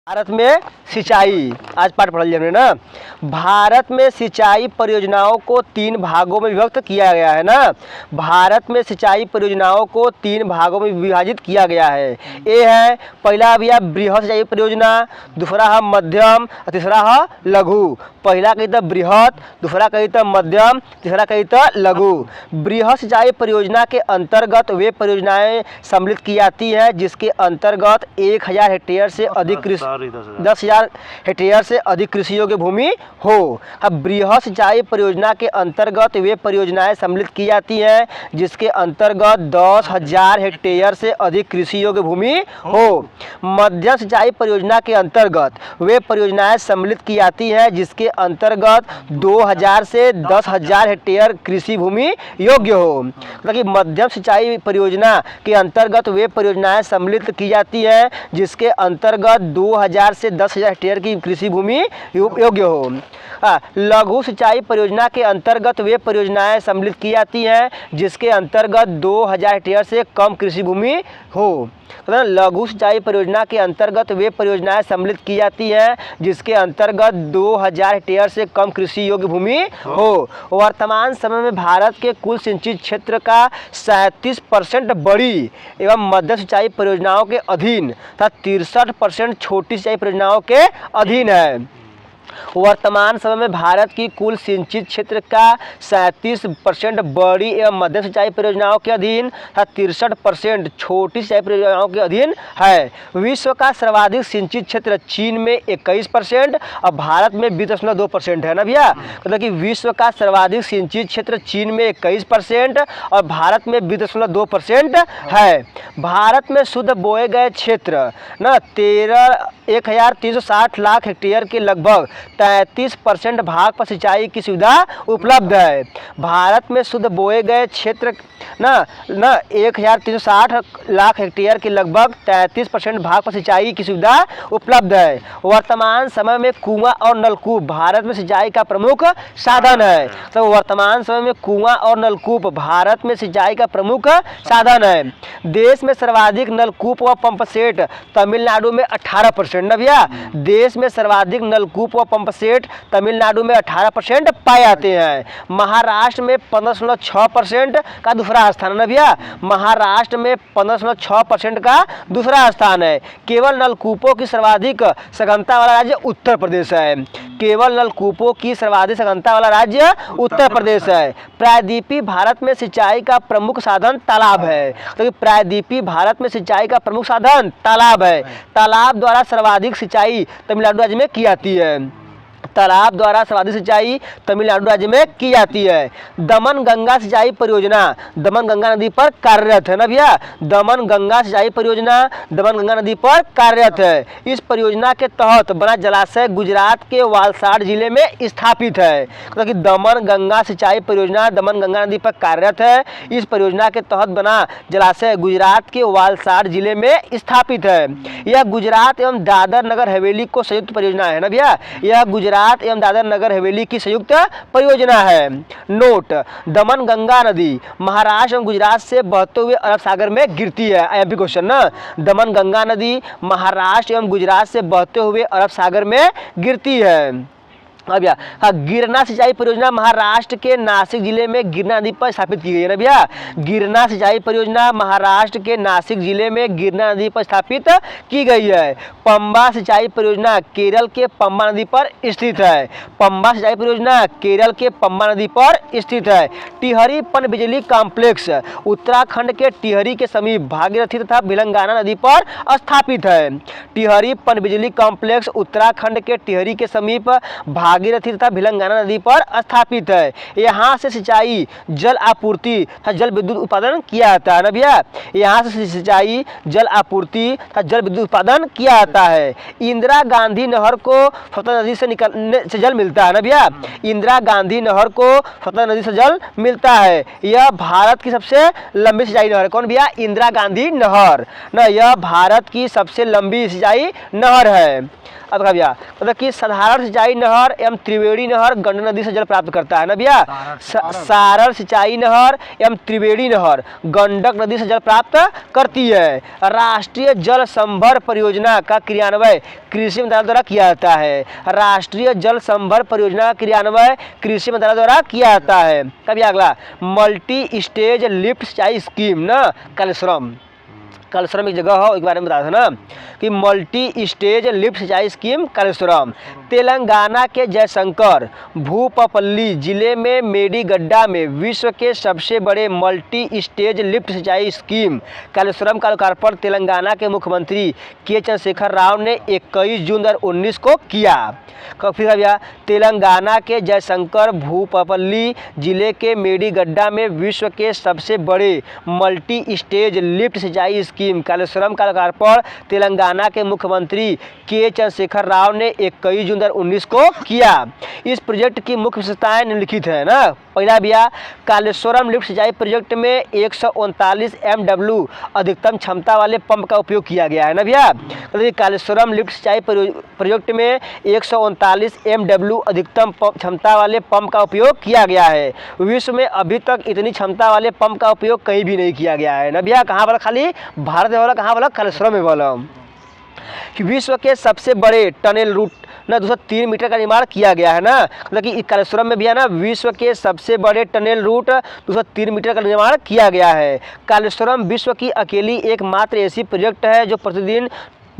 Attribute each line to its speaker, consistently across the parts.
Speaker 1: भारत में सिंचाई, आज पाठ पढ़ लिया हमने ना। भारत में सिंचाई परियोजनाओं को 3 भागों में विभक्त किया गया है ना। भारत में सिंचाई परियोजनाओं को 3 भागों में विभाजित किया गया है। ये है पहला भैया बृहद सिंचाई परियोजना, दूसरा है मध्यम और तीसरा है लघु। पहला कही था बृहद, दूसरा कही था मध्यम, तीसरा कही था लघु। बृहद सिंचाई परियोजना के अंतर्गत वे परियोजनाएं सम्मिलित की जाती है जिसके अंतर्गत 1000 हेक्टेयर से अधिक कृषि 10,000 हेक्टेयर से अधिक कृषि योग्य भूमि हो। अब बृहद सिंचाई परियोजना के अंतर्गत वे परियोजनाएं सम्मिलित की जाती हैं जिसके अंतर्गत 10,000 हेक्टेयर से अधिक कृषि योग्य भूमि हो। मध्यम सिंचाई परियोजना के अंतर्गत वे परियोजनाएं सम्मिलित की जाती हैं जिसके अंतर्गत 2,000 से 10,000 हेक्टेयर कृषि भूमि योग्य हो। मतलब कि मध्यम सिंचाई परियोजना के अंतर्गत वे परियोजनाएं सम्मिलित की जाती हैं जिसके अंतर्गत 2,000 से 10,000 हेक्टेयर की कृषि भूमि योग्य हो। लघु सिंचाई परियोजना के अंतर्गत वे परियोजनाएं सम्मिलित की जाती हैं जिसके अंतर्गत 2,000 हेक्टेयर से कम कृषि भूमि हो। तो लघु सिंचाई परियोजना के अंतर्गत वे परियोजनाएं सम्मिलित की जाती हैं जिसके अंतर्गत 2,000 हेक्टेयर से कम कृषि योग्य भूमि हो। वर्तमान समय में भारत के कुल सिंचित क्षेत्र का 37% बड़ी एवं मध्यम सिंचाई परियोजनाओं के अधीन तथा 63% छोटी सिंचाई परियोजनाओं के अधीन है। वर्तमान समय में भारत की कुल सिंचित क्षेत्र का 37% बड़ी एवं मध्यम सिंचाई परियोजनाओं के अधीन तथा 63% छोटी सिंचाई परियोजनाओं के अधीन है। विश्व का सर्वाधिक सिंचित क्षेत्र चीन में 21% और भारत में 20.2% है ना भैया। मतलब कि विश्व का सर्वाधिक सिंचित क्षेत्र चीन में 21% और भारत में 20.2% है। भारत में शुद्ध बोए गए क्षेत्र ना 1,360 लाख हेक्टेयर के लगभग 33% भाग पर सिंचाई की सुविधा उपलब्ध है। भारत में शुद्ध बोए गए क्षेत्र ना 1,360 लाख हेक्टेयर के लगभग 33% भाग पर सिंचाई की सुविधा उपलब्ध है। वर्तमान समय में कुआं और नलकूप भारत में सिंचाई का प्रमुख साधन है। तो वर्तमान समय में कुआं और नलकूप भारत में सिंचाई का प्रमुख साधन है। देश में सर्वाधिक नलकूप व पंप सेट तमिलनाडु में 18% ना भैया। देश में सर्वाधिक नलकूप व पंप सेट तमिलनाडु में 18% पाए जाते हैं। महाराष्ट्र में 15.6% का दूसरा स्थान है ना भैया। महाराष्ट्र में 15.6% का दूसरा स्थान है। केवल नलकूपों की सर्वाधिक सघनता वाला राज्य उत्तर प्रदेश है। केवल नलकूपों की सर्वाधिक सघनता वाला राज्य उत्तर प्रदेश है। प्रायद्वीपीय भारत में सिंचाई का प्रमुख साधन तालाब है। तो प्रायद्वीपीय भारत में सिंचाई का प्रमुख साधन तालाब है। तालाब द्वारा सर्वाधिक सिंचाई तमिलनाडु राज्य में की जाती है। तालाब द्वारा सर्वाधिक सिंचाई तमिलनाडु राज्य में की जाती है। दमन गंगा सिंचाई परियोजना दमन गंगा नदी पर कार्यरत है ना भैया। दमन गंगा सिंचाई परियोजना दमन गंगा नदी पर कार्यरत है। इस परियोजना के तहत बना जलाशय गुजरात के वालसाड जिले में स्थापित है। क्योंकि दमन गंगा सिंचाई परियोजना दमन गंगा नदी पर कार्यरत है। इस परियोजना के तहत बना जलाशय गुजरात के वालसाड जिले में स्थापित है। यह गुजरात एवं दादर नगर हवेली को संयुक्त परियोजना है ना भैया। यह गुजरात एवं दादर नगर हवेली की संयुक्त परियोजना है। नोट: दमन गंगा नदी महाराष्ट्र एवं गुजरात से बहते हुए अरब सागर में गिरती है। आईएमपी क्वेश्चन ना। दमन गंगा नदी महाराष्ट्र एवं गुजरात से बहते हुए अरब सागर में गिरती है। अब भैया गिरना सिंचाई परियोजना महाराष्ट्र के नासिक जिले में गिरना नदी पर स्थापित की गई है ना भैया। गिरना सिंचाई परियोजना महाराष्ट्र के नासिक जिले में गिरना नदी पर स्थापित की गई है। पंबा सिंचाई परियोजना केरल के पंबा नदी पर स्थित है। पंबा सिंचाई परियोजना केरल के पंबा नदी पर स्थित है। टिहरी पनबिजली कॉम्प्लेक्स उत्तराखंड के टिहरी के समीप भागीरथी तथा भिलंगाना नदी पर स्थापित है। टिहरी पनबिजली कॉम्प्लेक्स उत्तराखंड के टिहरी के समीप भागीरथी तथा भिलंगाना नदी पर स्थापित है। यहाँ से सिंचाई जल आपूर्ति तथा जल विद्युत उत्पादन किया जाता है ना भैया। यहाँ से सिंचाई जल आपूर्ति तथा जल विद्युत उत्पादन किया जाता है। इंदिरा गांधी नहर को फतह नदी से निकलने से जल मिलता है ना भैया। इंदिरा गांधी नहर को फतह नदी से जल मिलता है। यह भारत की सबसे लंबी सिंचाई नहर है। कौन भैया? इंदिरा गांधी नहर ना। यह भारत की सबसे लंबी सिंचाई नहर है। अब भैया मतलब कि साधारण सिंचाई नहर एवं त्रिवेणी नहर गंडक नदी से जल प्राप्त करता है ना भैया। सारण सिंचाई नहर एवं त्रिवेणी नहर गंडक नदी से जल प्राप्त करती है। राष्ट्रीय जल संभर परियोजना का क्रियान्वयन कृषि मंत्रालय द्वारा किया जाता है। राष्ट्रीय जल संभर परियोजना का क्रियान्वयन कृषि मंत्रालय द्वारा किया जाता है। कभी अगला मल्टी स्टेज लिफ्ट सिंचाई स्कीम ना कालेश्वरम एक जगह हो, एक बारे में बता था ना कि मल्टी स्टेज लिफ्ट सिंचाई स्कीम कालेश्वरम। तेलंगाना के जयशंकर भूपालपल्ली जिले में मेडीगड्डा में विश्व के सबसे बड़े मल्टी स्टेज लिफ्ट सिंचाई स्कीम कालेश्वरम का लोकार्पण तेलंगाना के मुख्यमंत्री के चंद्रशेखर राव ने 21 जून 2019 को किया। फिर भैया तेलंगाना के जयशंकर भूपालपल्ली जिले के मेडीगड्डा में विश्व के सबसे बड़े मल्टी स्टेज लिफ्ट सिंचाई स्कीम कालेश्वरम का लोकार्पण तेलंगाना के मुख्यमंत्री के चंद्रशेखर राव ने 21 जून 2019 को किया। इस प्रोजेक्ट की मुख्य विशेषताएं निम्नलिखित है ना। पहला भैया कालेश्वरम लिफ्ट सिंचाई प्रोजेक्ट में 139 MW अधिकतम क्षमता वाले पंप का उपयोग किया गया है ना भैया। कालेश्वरम लिफ्ट सिंचाई प्रोजेक्ट में 139 MW अधिकतम क्षमता वाले पंप का उपयोग किया गया है। विश्व में अभी तक इतनी क्षमता वाले पंप का उपयोग कहीं भी नहीं किया गया है ना भैया। कहाँ वाला खाली भारत में वाला, कहाँ वाला कालेश्वरम में वाला। विश्व के सबसे बड़े टनल रूट ना 203 मीटर का निर्माण किया गया है ना। मतलब कि कालेश्वरम में भी है ना विश्व के सबसे बड़े टनल रूट 203 मीटर का निर्माण किया गया है। कालेश्वरम विश्व की अकेली एकमात्र ऐसी प्रोजेक्ट है जो प्रतिदिन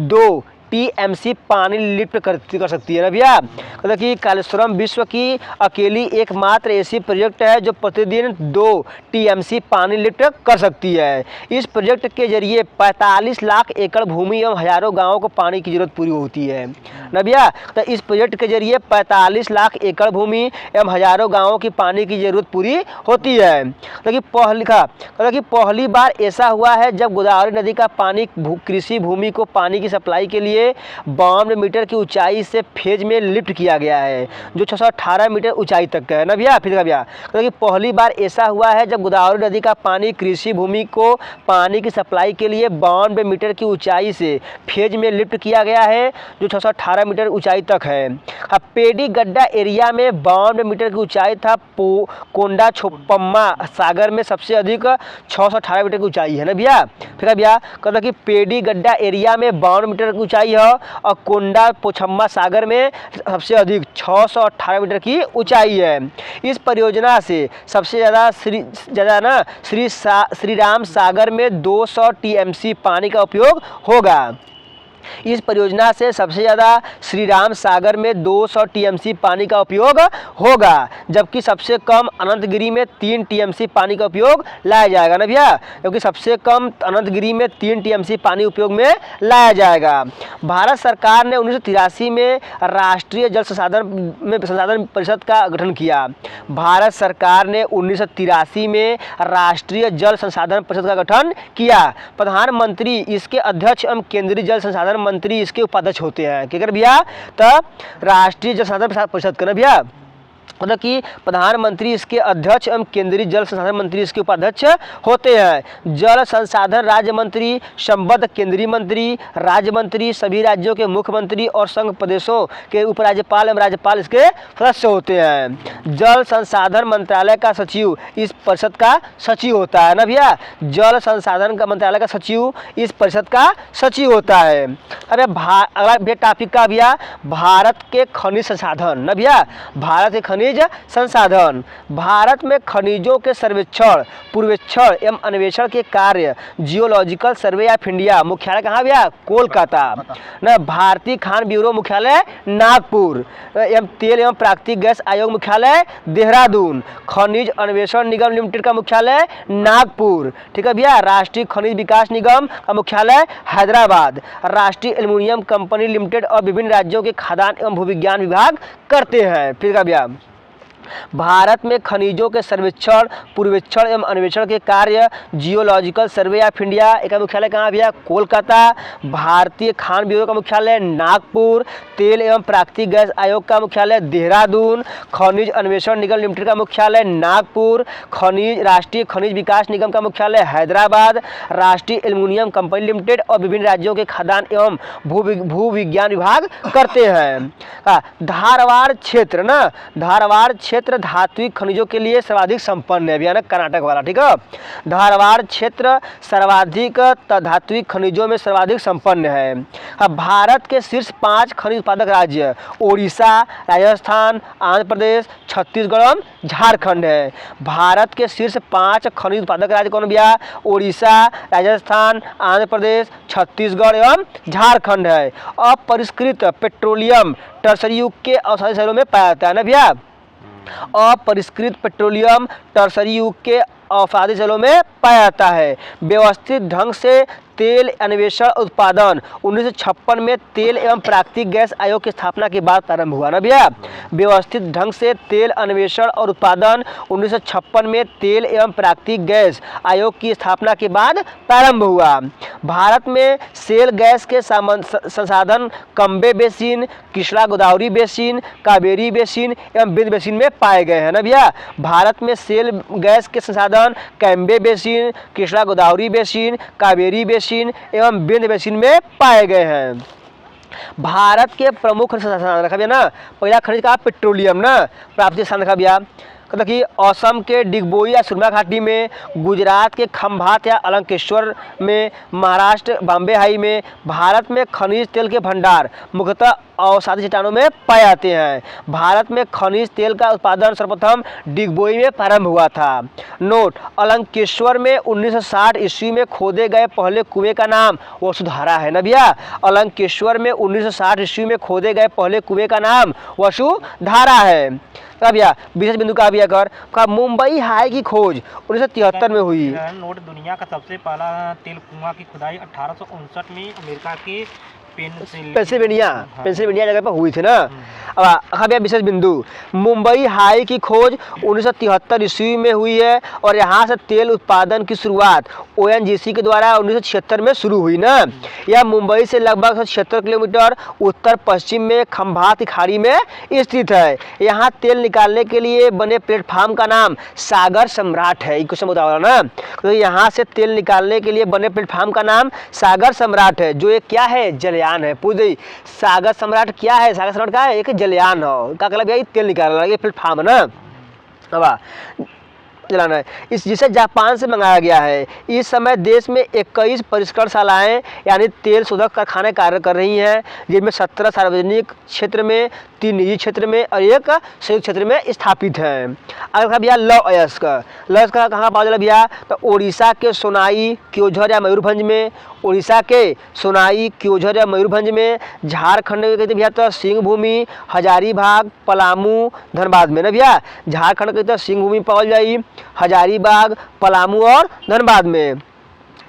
Speaker 1: 2 TMC पानी लिफ्ट कर सकती है ना भैया। मतलब कि कालेश्वरम विश्व की अकेली एकमात्र ऐसी प्रोजेक्ट है जो प्रतिदिन 2 TMC पानी लिफ्ट कर सकती है। इस प्रोजेक्ट के जरिए 45 लाख एकड़ भूमि एवं हजारों गांवों को पानी की जरूरत पूरी होती है ना भैया। तो इस प्रोजेक्ट के जरिए 45 लाख एकड़ भूमि एवं हजारों गाँवों की पानी की जरूरत पूरी होती है। मतलब कि पहली बार ऐसा हुआ है जब गोदावरी नदी का पानी कृषि भूमि को पानी की सप्लाई के लिए 52 मीटर की ऊंचाई से फेज में लिफ्ट किया गया है जो 618 मीटर ऊंचाई तक है ना भैया। फिर भैया क्योंकि पहली बार ऐसा हुआ है जब गोदावरी नदी का पानी कृषि भूमि को पानी की सप्लाई के लिए 52 मीटर की ऊंचाई से फेज में लिफ्ट किया गया है जो 618 मीटर ऊंचाई तक है। पेडीगड्डा एरिया में 52 मीटर की ऊंचाई था। कोंडा छोपम्मा सागर में सबसे अधिक 618 मीटर की ऊंचाई है ना भैया। फिर भैया कहता कि पेडीगड्डा एरिया में 52 मीटर की ऊंचाई है और कोंडा पोछम्मा सागर में सबसे अधिक 618 मीटर की ऊंचाई है। इस परियोजना से सबसे ज़्यादा श्री राम सागर में 200 TMC पानी का उपयोग होगा। इस परियोजना से सबसे ज़्यादा श्री राम सागर में 200 TMC पानी का उपयोग होगा, जबकि सबसे कम अनंतगिरी में 3 TMC पानी का उपयोग लाया जाएगा ना भैया। क्योंकि सबसे कम अनंतगिरी में 3 TMC पानी उपयोग में लाया जाएगा। भारत सरकार ने 1983 में राष्ट्रीय जल संसाधन परिषद का गठन किया। भारत सरकार ने 1983 में राष्ट्रीय जल संसाधन परिषद का गठन किया। प्रधानमंत्री इसके अध्यक्ष एवं केंद्रीय जल संसाधन मंत्री इसके उपाध्यक्ष होते हैं। क्या कर भैया, तो राष्ट्रीय जल संसाधन परिषद का ना भैया, मतलब कि प्रधानमंत्री इसके अध्यक्ष एवं केंद्रीय जल संसाधन मंत्री इसके उपाध्यक्ष होते हैं। जल संसाधन राज्य मंत्री संबद्ध केंद्रीय मंत्री, राज्य मंत्री, सभी राज्यों के मुख्यमंत्री और संघ प्रदेशों के उपराज्यपाल एवं राज्यपाल इसके सदस्य होते हैं। जल संसाधन मंत्रालय का सचिव इस परिषद का सचिव होता है ना भैया। जल संसाधन का मंत्रालय का सचिव इस परिषद का सचिव होता है। अरे अगला भैया टॉपिक का भैया भारत के खनिज संसाधन ना भैया। भारत के खनिज संसाधन। भारत में खनिजों के सर्वेक्षण, पूर्वेक्षण एवं अन्वेषण के कार्य जियोलॉजिकल सर्वे ऑफ इंडिया मुख्यालय कहाँ भैया, कोलकाता न। भारतीय खान ब्यूरो मुख्यालय नागपुर एवं तेल एवं प्राकृतिक गैस आयोग मुख्यालय देहरादून। खनिज अन्वेषण निगम लिमिटेड का मुख्यालय नागपुर। ठीक है भैया। राष्ट्रीय खनिज विकास निगम का मुख्यालय हैदराबाद। राष्ट्रीय एल्युमिनियम कंपनी लिमिटेड और विभिन्न राज्यों के खाद्यान्न एवं भूविज्ञान विभाग करते हैं। फिर का भैया भारत में खनिजों के सर्वेक्षण, पूर्वेक्षण एवं अन्वेषण के कार्य जियोलॉजिकल सर्वे ऑफ इंडिया का मुख्यालय कहाँ भैया? कोलकाता। भारतीय खान ब्यूरो का मुख्यालय नागपुर। तेल एवं प्राकृतिक गैस आयोग का मुख्यालय देहरादून। खनिज अन्वेषण निगम लिमिटेड का मुख्यालय नागपुर। राष्ट्रीय खनिज विकास निगम का मुख्यालय हैदराबाद। राष्ट्रीय एल्युमिनियम कंपनी लिमिटेड और विभिन्न राज्यों के खाद्यान्न एवं भू विज्ञान विभाग करते हैं। धारवाड़ क्षेत्र ना, धारवाड़ क्षेत्र धात्विक खनिजों के लिए सर्वाधिक संपन्न है भैया ना, कर्नाटक वाला, ठीक है। धारवाड़ क्षेत्र सर्वाधिक धात्विक खनिजों में सर्वाधिक संपन्न है। अब भारत के शीर्ष 5 खनिज उत्पादक राज्य ओडिशा, राजस्थान, आंध्र प्रदेश, छत्तीसगढ़ और झारखंड है। भारत के शीर्ष 5 खनिज उत्पादक राज्य कौन भैया? ओडिशा, राजस्थान, आंध्र प्रदेश, छत्तीसगढ़ एवं झारखंड है। अपरिष्कृत पेट्रोलियम टर्सरी युग के अवसादी शहरों में पाया जाता है ना भैया। अपरिष्कृत पेट्रोलियम टर्सरी युग के अवसादी जलों में पाया जाता है। व्यवस्थित ढंग से तेल अन्वेषण उत्पादन 1956 में तेल एवं प्राकृतिक गैस आयोग की स्थापना के बाद प्रारंभ हुआ ना भैया। व्यवस्थित ढंग से तेल अन्वेषण और उत्पादन 1956 में तेल एवं प्राकृतिक गैस आयोग की स्थापना के बाद प्रारंभ हुआ। भारत में शेल गैस के संसाधन Cambay basin, Krishna Godavari basin, Kaveri basin एवं बिंद बेसिन में पाए गए हैं ना भैया। भारत में शेल गैस के संसाधन Cambay basin, Krishna Godavari basin, Kaveri basin एवं बिंद बेसिन में पाए गए हैं। भारत के प्रमुख संसाधन रखा भैया ना, पहला खनिज का पेट्रोलियम ना, प्राप्ति स्थान रखा भैया कि असम के डिगबोई या सुरमा घाटी में, गुजरात के खंभात या अलंकेश्वर में, महाराष्ट्र बॉम्बे हाई में। भारत में खनिज तेल के भंडार मुख्यतः अवसादी चट्टानों में पाए जाते हैं। भारत में खनिज तेल का उत्पादन सर्वप्रथम डिगबोई में प्रारंभ हुआ था। नोट: अलंकेश्वर में 1960 ईस्वी में खोदे गए पहले कुएं का नाम वसुधारा है ना भैया। अलंकेश्वर में 1960 ईस्वी में खोदे गए पहले कुएं का नाम वसुधारा है। कहा भैया विशेष बिंदु कहा भैया कर मुंबई हाई की खोज 1973 में हुई।
Speaker 2: नोट: दुनिया का सबसे पहला तेल कुआं की खुदाई 1859 में अमेरिका के पेंसिल्वेनिया जगह पर हुई थी ना। अब भैया विशेष बिंदु मुंबई हाई की खोज 1973 ईस्वी में हुई है और यहाँ से तेल उत्पादन की शुरुआत ONGC के द्वारा 1976 में शुरू हुई ना। यह मुंबई से लगभग 176 किलोमीटर उत्तर पश्चिम में खंभात की खाड़ी में स्थित है। यहाँ तेल निकालने के लिए बने प्लेटफार्म का नाम सागर सम्राट है। क्वेश्चन बताओ ना, तो यहाँ से तेल निकालने के लिए बने प्लेटफार्म का नाम सागर सम्राट है, जो एक क्या है? जलयान है। पूछ दी सागर सम्राट क्या है? सागर सम्राट क्या है? एक जलयान हो का मतलब यही तेल निकालना है, प्लेटफार्म है ना। अब चलाना है इस जिसे जापान से मंगाया गया है। इस समय देश में 21 परिष्करणशालाएं यानी तेल शोधक कारखाने कार्य कर रही हैं, जिनमें 17 सार्वजनिक क्षेत्र में, 3 निजी क्षेत्र में और 1 संयुक्त क्षेत्र में स्थापित हैं। अगर कहा भैया लौह अयस्क कहाँ पाया जाला भैया? तो उड़ीसा के सोनाई, क्योंझर या मयूरभंज में। उड़ीसा के सोनाई, क्योंझर या मयूरभंज में। झारखंड में कहते भैया तो सिंहभूमि, हजारीबाग, पलामू, धनबाद में ना भैया। झारखंड कहते हैं सिंहभूमि पावल जाई, हजारीबाग, पलामू और धनबाद में।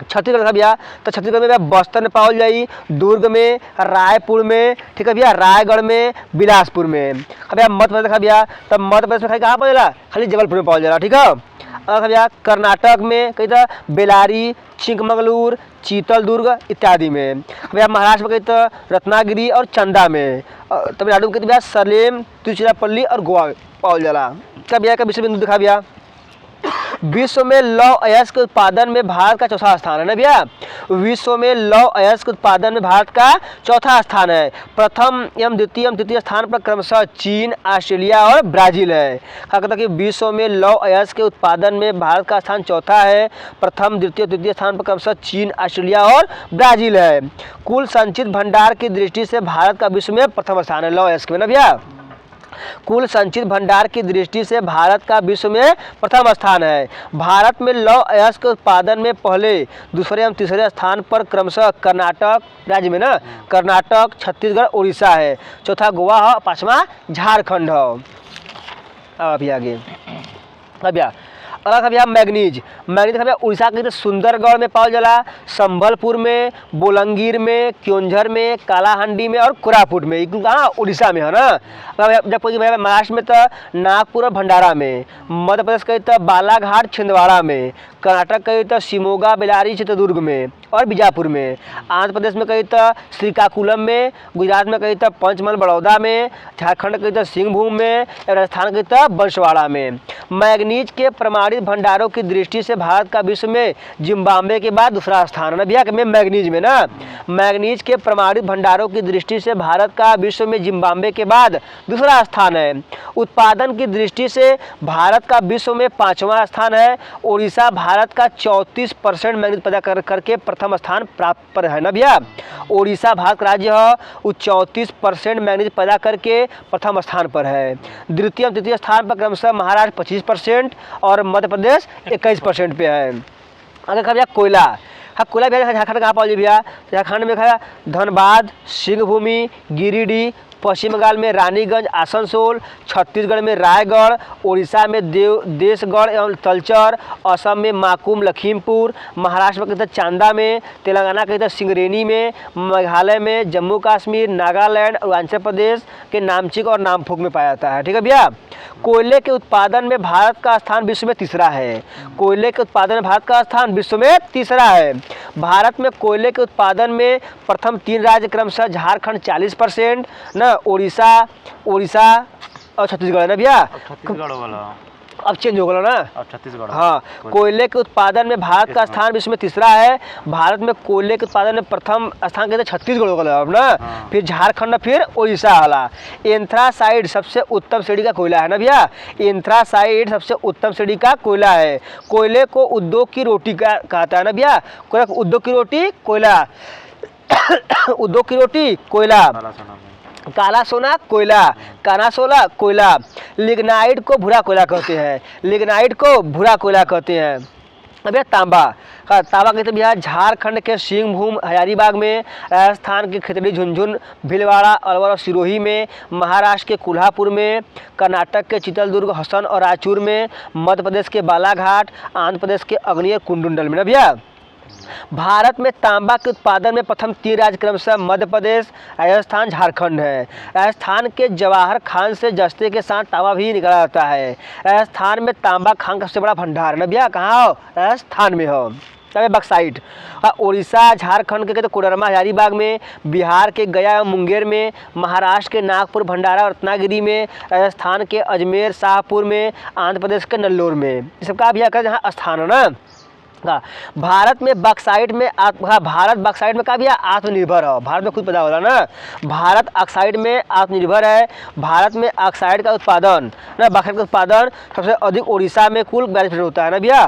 Speaker 2: छत्तीसगढ़ का भैया तो छत्तीसगढ़ में भैया बस्तर में पावल जाई, दुर्ग में, रायपुर में, ठीक है भैया, रायगढ़ में, बिलासपुर में। भैया मध्य प्रदेश का भैया तो मध्य प्रदेश में खाली कहाँ पावल जाला? खाली जबलपुर में पावल जाला, ठीक है। और भैया कर्नाटक में कहते बेलारी, चिकमगलूर, चीतलदुर्ग इत्यादि में। भैया महाराष्ट्र में कहते रत्नागिरी और चंदा में। तमिलनाडु में कहते भैया सलेम, तिरुचिरापल्ली और गोवा में पावल जाला। क्या भैया का विषय बिंदु दिखा भैया? विश्व में लौह अयस्क के उत्पादन में भारत का चौथा स्थान है ना भैया। विश्व में लौह अयस्क उत्पादन में भारत का चौथा स्थान है। प्रथम एवं तृतीय स्थान पर क्रमशः चीन, ऑस्ट्रेलिया और ब्राजील है। कहा कहता कि विश्व में लौह अयस्क के उत्पादन में भारत का स्थान चौथा है। प्रथम, तृतीय स्थान पर क्रमशः चीन, ऑस्ट्रेलिया और ब्राजील है। कुल संचित भंडार की दृष्टि से भारत का विश्व में प्रथम स्थान है लौह अयस्क में ना भैया। कुल संचित भंडार की दृष्टि से भारत का विश्व में प्रथम स्थान है। भारत में लौह अयस्क उत्पादन में पहले, दूसरे एवं तीसरे स्थान पर क्रमशः कर्नाटक राज्य में ना, कर्नाटक, छत्तीसगढ़, उड़ीसा है। चौथा गोवा है, पांचवा झारखंड है। अब अभी आगे भैया अगला था भैया मैग्नीज। मैग्नीज था भैया उड़ीसा के सुंदरगढ़ में पावल जाला, संबलपुर में, बोलंगीर में, क्योंझर में, कालाहांडी में और कोरापुट में। कहाँ? उड़ीसा में है ना। जब भैया महाराष्ट्र में तो नागपुर और भंडारा में, मध्य प्रदेश कही तो बालाघाट छिंदवाड़ा में, कर्नाटक कही तो शिमोगा, बेलारी, चित्रदुर्ग में और बीजापुर में, आंध्र प्रदेश में कही तो श्रीकाकुलम में, गुजरात में कही तो पंचमहल बड़ौदा में, झारखंड कही तो सिंहभूम में, राजस्थान कही तो बंसवाड़ा में। मैग्नीज के प्रमाणित भंडारों की दृष्टि से भारत का विश्व में जिम्बाब्वे के बाद दूसरा स्थान है भैया में मैग्नीज में ना। मैग्नीज के प्रमाणित भंडारों की दृष्टि से भारत का विश्व में जिम्बाब्वे के बाद दूसरा स्थान है। उत्पादन की दृष्टि से भारत का विश्व में 5वां स्थान है। उड़ीसा भारत का 34% मैग्नीज पैदा करके प्रथम स्थान प्राप्त पर है ना भैया। उड़ीसा भारत का राज्य है, वो 34% मैग्नीज पैदा करके प्रथम स्थान पर है। द्वितीय और तृतीय स्थान पर क्रमशः महाराष्ट्र 25% और मध्य प्रदेश 21% पे है। अगर कहा भैया कोयला, हाँ कोयला भैया झारखंड कहाँ पाओ भैया? झारखंड में खा धनबाद, सिंहभूमि, गिरिडीह, पश्चिम बंगाल में रानीगंज, आसनसोल, छत्तीसगढ़ में रायगढ़, उड़ीसा में देशगढ़ एवं तलचर, असम में माकुम, लखीमपुर, महाराष्ट्र में कहते चांदा में, तेलंगाना कहते सिंगरेनी में, मेघालय में, जम्मू कश्मीर, नागालैंड, अरुणाचल प्रदेश के नामचिक और नामफुक में पाया जाता है। ठीक है भैया। कोयले के उत्पादन में भारत का स्थान विश्व में तीसरा है। कोयले के उत्पादन में भारत का स्थान विश्व में तीसरा है। भारत में कोयले के उत्पादन में प्रथम 3 राज्य क्रमशः झारखंड 40% ना, उड़ीसा और छत्तीसगढ़ है ना भैया।
Speaker 3: छत्तीसगढ़ वाला
Speaker 2: अब चेंज हो गया ना,
Speaker 3: अब छत्तीसगढ़।
Speaker 2: हाँ। कोयले के उत्पादन में भारत का स्थान विश्व में तीसरा है। भारत में कोयले के उत्पादन में प्रथम स्थान कहते छत्तीसगढ़ हो गया अब ना।
Speaker 3: हाँ।
Speaker 2: फिर झारखंड, फिर उड़ीसा वाला। एंथ्रासाइड सबसे उत्तम श्रेणी का कोयला है ना भैया। एंथ्रासाइड सबसे उत्तम श्रेणी का कोयला है। कोयले को उद्योग की रोटी कहता है ना भैया। उद्योग की रोटी कोयला उद्योग की रोटी कोयला, काला सोना कोयला, काना सोना कोयला। लिग्नाइट को भूरा कोयला कहते हैं। लिग्नाइट को भूरा कोयला कहते हैं। अब भैया तांबा, हाँ तांबा कहते हैं भैया झारखंड के सिंहभूम, हजारीबाग में, राजस्थान के खितड़ी, झुंझुनू, भीलवाड़ा, अलवर और सिरोही में, महाराष्ट्र के कोल्हापुर में, कर्नाटक के चित्रदुर्ग, हसन और रायचूर में, मध्य प्रदेश के बालाघाट, आंध्र प्रदेश के अग्नियर कुंडुंडल में ना भैया। भारत में तांबा के उत्पादन में प्रथम 3 राज्य क्रमशः मध्य प्रदेश, राजस्थान, झारखंड है। राजस्थान के जवाहर खान से जस्ते के साथ तांबा भी निकाला जाता है। राजस्थान में तांबा खान का सबसे बड़ा भंडार है ना भैया। कहाँ हो? राजस्थान में हो। बक्साइट, उड़ीसा, झारखंड के तो कोडरमा, हजारीबाग में, बिहार के गया, मुंगेर में, महाराष्ट्र के नागपुर, भंडारा और रत्नागिरी में, राजस्थान के अजमेर, शाहपुर में, आंध्र प्रदेश के नल्लोर में। ये सब का भैया जहाँ स्थान है ना। भारत में बक्साइट में भारत बक्साइट में का भी आत्मनिर्भर है। भारत में खुद पैदा हो रहा ना। भारत ऑक्साइड में आत्मनिर्भर है। भारत में ऑक्साइड का उत्पादन ना, बक्साइट का उत्पादन सबसे अधिक उड़ीसा में कुल 42% होता है ना भैया।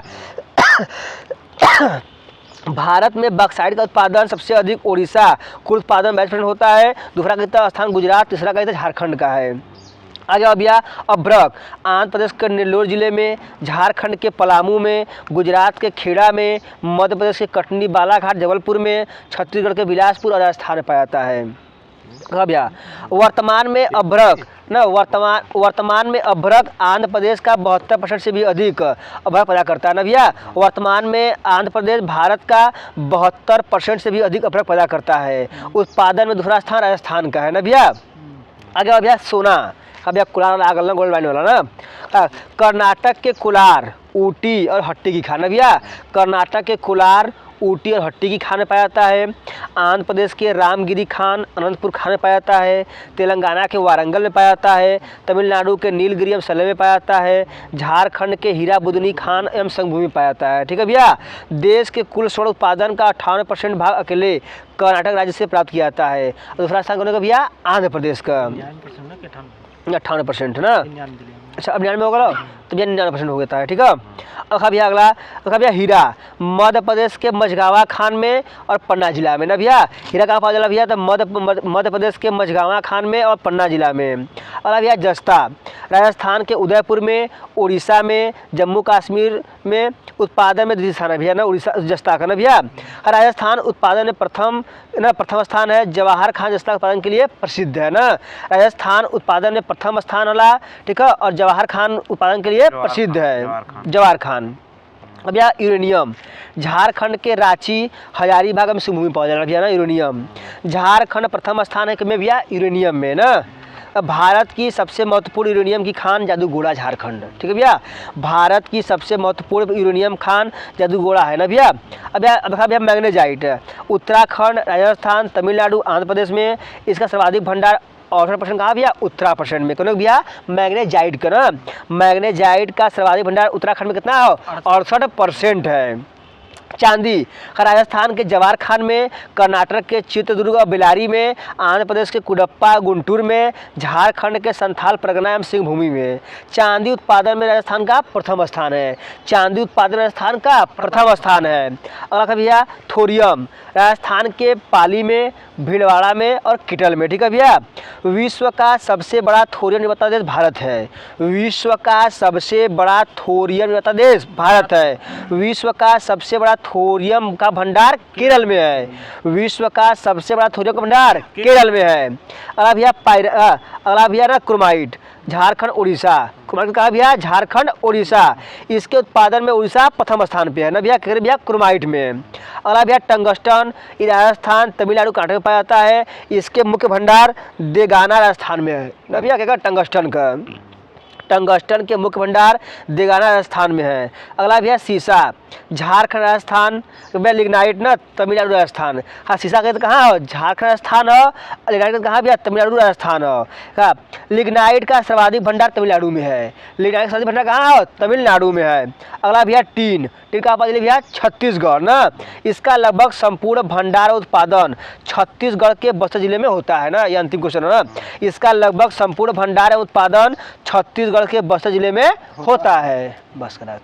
Speaker 2: भारत में बक्साइट का उत्पादन सबसे अधिक उड़ीसा, कुल उत्पादन 42% होता है। दूसरा कहता स्थान गुजरात, तीसरा कहता झारखंड का है। आगे अब भैया अभ्रक, आंध्र प्रदेश के नेल्लोर जिले में, झारखंड के पलामू में, गुजरात के खेड़ा में, मध्य प्रदेश के कटनी, बालाघाट, जबलपुर में, छत्तीसगढ़ के बिलासपुर और राजस्थान में पाया जाता है। भैया वर्तमान में अभ्रक ना, वर्तमान में अभ्रक आंध्र प्रदेश का 72% से भी अधिक अभ्रक पैदा करता है ना भैया। वर्तमान में आंध्र प्रदेश भारत का 72% से भी अधिक अभ्रक पैदा करता है। उत्पादन में दूसरा स्थान राजस्थान का है ना भैया। आगे भैया सोना, भैया कुलार आगल ना, गोल्ड माइन वाला ना। कर्नाटक के कुलार, ऊटी और हट्टी की खान भैया। कर्नाटक के कुलार, ऊटी और हट्टी की खान में पाया जाता है। आंध्र प्रदेश के रामगिरी खान, अनंतपुर खान में पाया जाता है। तेलंगाना के वारंगल में पाया जाता है। तमिलनाडु के नीलगिरी एवं सलेम में पाया जाता है। झारखंड के हीरा बुदनी खान एवं संगभूमि में पाया जाता है। ठीक है भैया। देश के कुल स्वर्ण उत्पादन का 58% भाग अकेले कर्नाटक राज्य से प्राप्त किया जाता है। दूसरा स्थान कौन का भैया? आंध्र प्रदेश का 58% ना। अच्छा अब 99 हो गया तो भैया 99% हो गया है। ठीक है। अब भैया अगला भैया हीरा, मध्य प्रदेश के मझगावा खान में और पन्ना जिला में ना भैया। हीरा कहाँ पाया जाला भैया? तो मध्य प्रदेश के मझगावा खान में और पन्ना जिला में। अगला भैया जस्ता, राजस्थान के उदयपुर में, उड़ीसा में, जम्मू कश्मीर में उत्पादन में द्वितीय स्थान है भैया ना, उड़ीसा जस्ता का ना भैया। राजस्थान उत्पादन में प्रथम स्थान है, जवाहर खान जस्ता उत्पादन के लिए प्रसिद्ध है ना। राजस्थान उत्पादन में प्रथम स्थान वाला, ठीक है, और जवाहर खान उत्पादन के लिए प्रसिद्ध है, जवाहर खान। अब यह यूरेनियम, झारखंड के रांची हजारीबाग में सिंहभूमि पाया जाता है ना यूरेनियम। झारखंड प्रथम स्थान है में भैया यूरेनियम में ना। अब भारत की सबसे महत्वपूर्ण यूरेनियम की खान जादूगोड़ा झारखंड, ठीक है भैया। भारत की सबसे महत्वपूर्ण यूरेनियम खान जादूगोड़ा है ना भैया। अब भैया मैग्नेजाइट, उत्तराखंड, राजस्थान, तमिलनाडु, आंध्र प्रदेश में इसका सर्वाधिक भंडार 68% कहाँ भैया, उत्तराखंड में। कौन भैया, मैग्नेजाइट का ना, मैग्नेजाइट का सर्वाधिक भंडार उत्तराखंड में कितना है, 68% है। चांदी, राजस्थान के जवाहर खान में, कर्नाटक के चित्रदुर्ग और बेलारी में, आंध्र प्रदेश के कुडप्पा गुंटूर में, झारखंड के संथाल परगना एवं सिंहभूमि में। चांदी उत्पादन में राजस्थान का प्रथम स्थान है, चांदी उत्पादन राजस्थान का प्रथम स्थान है। अगला भैया थोरियम, राजस्थान के पाली में, भीलवाड़ा में और किटल में, ठीक है भैया। विश्व का सबसे बड़ा थोरियम निर्माता देश भारत है, विश्व का सबसे बड़ा थोरियम निर्माता देश भारत है। विश्व का सबसे बड़ा थोरियम का भंडार केरल में है, विश्व का सबसे बड़ा थोरियम का भंडार केरल में है। अगला भैया ना क्रोमाइट, झारखंड उड़ीसा, क्रोमाइट कहा भैया, झारखंड उड़ीसा, इसके उत्पादन में उड़ीसा प्रथम स्थान पे है ना भैया क्रोमाइट में। अगला भैया टंगस्टन, राजस्थान, तमिलनाडु, कर्नाटक में पाया जाता है, इसके मुख्य भंडार देगाना राजस्थान में है ना भैया, क्या टंगस्टन का, टंगस्टन के मुख्य भंडार देगाना राजस्थान में है। अगला भैया सीसा, झारखंड राजस्थान में, लिग्नाइट ना तमिलनाडु राजस्थान। हाँ सीसा का कहाँ हो, झारखंड राजस्थान हो, लिग्नाइट कहाँ भैया, तमिलनाडु राजस्थान हो। हाँ लिग्नाइट का सर्वाधिक भंडार तमिलनाडु में है, लिग्नाइट का सर्वाधिक भंडार कहाँ हो, तमिलनाडु में है। अगला भैया टीन, टीन कहाँ पाया भैया, छत्तीसगढ़ ना, इसका लगभग संपूर्ण भंडार उत्पादन छत्तीसगढ़ के बस्तर जिले में होता है ना, ये अंतिम क्वेश्चन है ना। इसका लगभग संपूर्ण भंडार उत्पादन छत्तीसगढ़ के बस्तर जिले में होता है। बस करा